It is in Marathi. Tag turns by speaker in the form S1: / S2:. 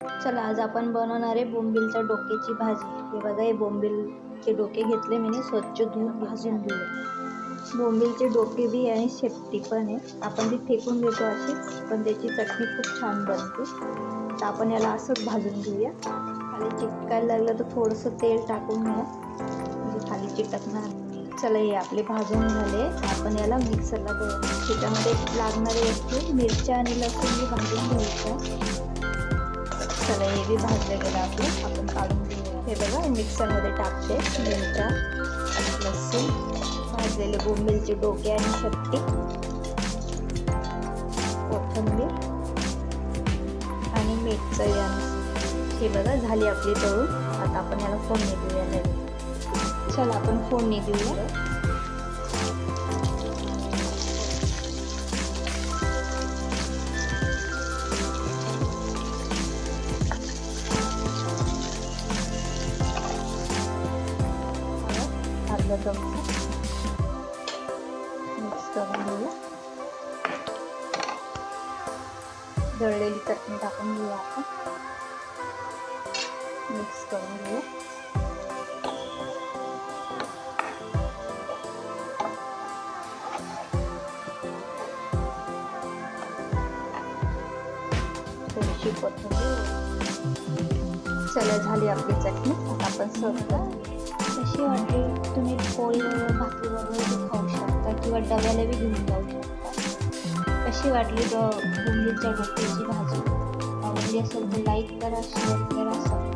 S1: चला आज आपण बनवणार आहे बोंबीलच्या डोक्याची भाजी। हे बघा, हे बोंबीलचे डोके घेतले मी स्वच्छ धुवून भाजून घेऊ। बोंबीलचे डोके बी आणि शेपटी पण आहे, आपण ती फेकून देतो अशी, पण त्याची चटणी खूप छान बनते। तर आपण याला असंच भाजून घेऊया। खाली चिटकायला लागलं तर थोडंसं तेल टाकून घ्या, म्हणजे खाली चिटकणार। चला, हे आपले भाजून झाले, आपण याला मिक्सरला दळून। त्याच्यामध्ये लागणारे वस्तू मिरच्या आणि लसूण बी भाजून घ्यायचं। चला, हे बी भाजलं गेलं आपलं, आपण काढून घेऊया। हे बघा, मिक्सरमध्ये टाकते मिरच्या, लसूण, भाजलेले बोंबीलचे डोके आणि शेपटी, कोथिंबीर आणि मीठ चवीनुसार। हे बघा, झाली आपली तळून। आता आपण याला फोडणी देऊया। चला, आपण फोडणी देऊया। अर्धा चमचा मिक्स करून घेऊया। दळलेली चटणी टाकून घेऊया आपण, मिक्स करून घेऊया। थोडीशी कोथिंबीर। चला, झाली आपली चटणी, आता आपण सर्व करू। कशी वाटली? तुम्ही पोळी भाकरी बरोबर खाऊ शकता किंवा डब्याला बी घेऊन जाऊ शकता। कशी वाटली बोंबीलच्या डोक्याची भाजी? आवडली असेल तर लाईक करा, शेअर करा, सबस्क्राईब